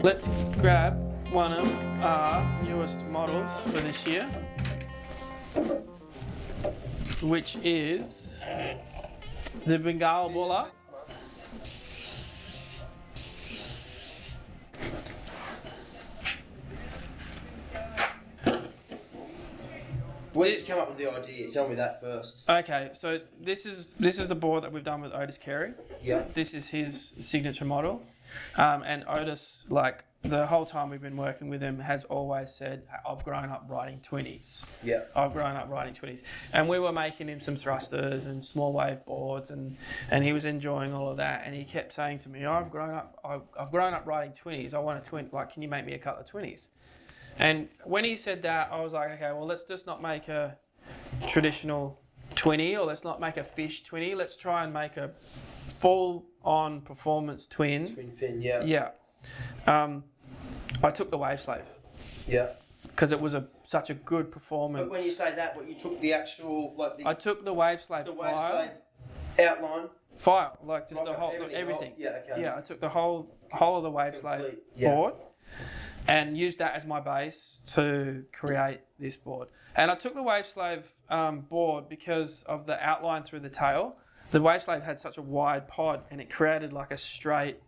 Let's grab one of our newest models for this year, which is the Binggal Bulaa. When did you come up with the idea? Tell me that first. Okay, so this is the board that we've done with Otis Carey. Yeah. This is his signature model, and Otis, like the whole time we've been working with him, has always said, "I've grown up riding 20s." Yeah. I've grown up riding 20s, and we were making him some thrusters and small wave boards, and he was enjoying all of that, and he kept saying to me, I've grown up riding 20s. I want a twin. Like, can you make me a couple of 20s? And when he said that, I was like, okay, well, let's just not make a traditional 20, or let's not make a fish 20. Let's try and make a full-on performance twin. Twin fin, yeah. Yeah. I took the Wave Slave. Yeah. Because it was such a good performance. But when you say that, what you took the actual, like the... I took the Wave Slave the Wave file. Slave outline. File, like just Like the whole, everything. everything. Yeah, okay. Yeah, I took the whole of the Wave Slave Complete, yeah. board and used that as my base to create this board. And I took the Wave Slave board because of the outline through the tail. The Wave Slave had such a wide pod, and it created like a straight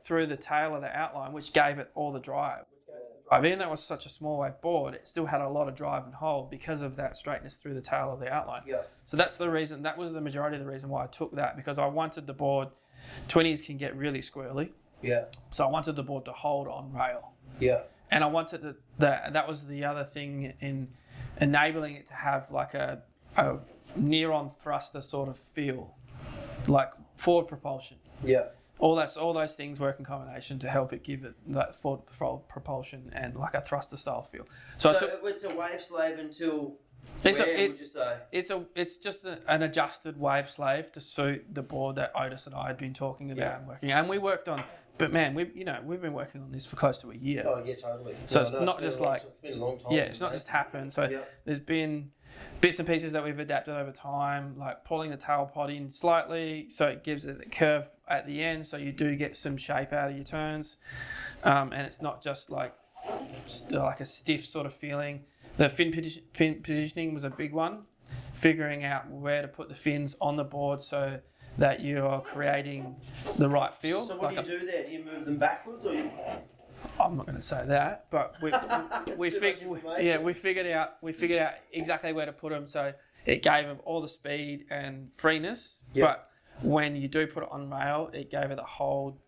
through the tail of the outline, which gave it all the drive. Even though it was such a small wave board, it still had a lot of drive and hold because of that straightness through the tail of the outline. Yeah. So that's the reason, that was the majority of the reason why I took that, because I wanted the board, 20s can get really squirrely. Yeah. So I wanted the board to hold on rail. Yeah. And I wanted that was the other thing in enabling it to have like a near-on thruster sort of feel, like forward propulsion. Yeah. All those things work in combination to help it give it that forward propulsion and like a thruster style feel. So it's a Wave Slave until it's where would you say? it's just an adjusted Wave Slave to suit the board that Otis and I had been talking about and working. And we worked on, but man, we've been working on this for close to a year. Oh yeah, totally. So it's not just like it's been a long time. Yeah, it's not just happened. So there's been bits and pieces that we've adapted over time, like pulling the tail pod in slightly so it gives it a curve at the end, so you do get some shape out of your turns, and it's not just like a stiff sort of feeling. The fin positioning was a big one, figuring out where to put the fins on the board so that you're creating the right feel. So what do you do there? Do you move them backwards, or you... I'm not going to say that, but we figured out exactly where to put them, so it gave them all the speed and freeness. Yep. But when you do put it on rail, it gave it the hold.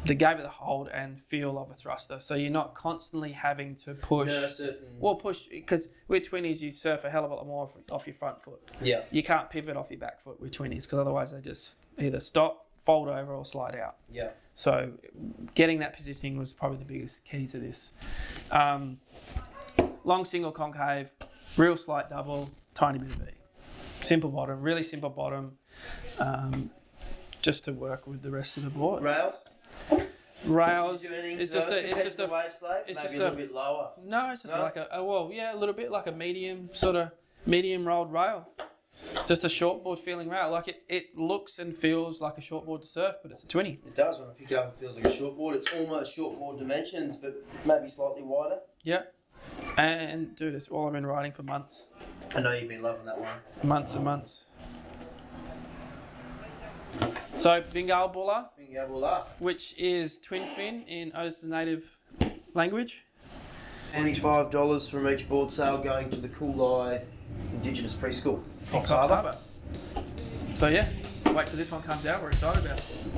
They gave it the hold and feel of a thruster, so you're not constantly having to push. Push, because with 20s you surf a hell of a lot more off your front foot. Yeah. You can't pivot off your back foot with 20s, because otherwise they just either stop, fold over, or slide out. Yeah. So getting that positioning was probably the biggest key to this. Long single concave, real slight double, tiny bit of V. Simple bottom, really simple bottom, just to work with the rest of the board. Rails. It's just a Wave Slave. Maybe a little bit lower. No, it's just like a little bit like a medium rolled rail. Just a shortboard feeling rail. Like it looks and feels like a shortboard to surf, but it's a 20. It does. When I pick it up, it feels like a shortboard. It's almost shortboard dimensions, but maybe slightly wider. Yeah. And dude, it's all I've been riding for months. I know you've been loving that one. Months and months. So Binggal Bulaa, which is twin fin in Otis' native language. $25 from each board sale going to the Cooleye Indigenous Preschool. Coffs Harbour. So yeah, wait till this one comes out. We're excited about it.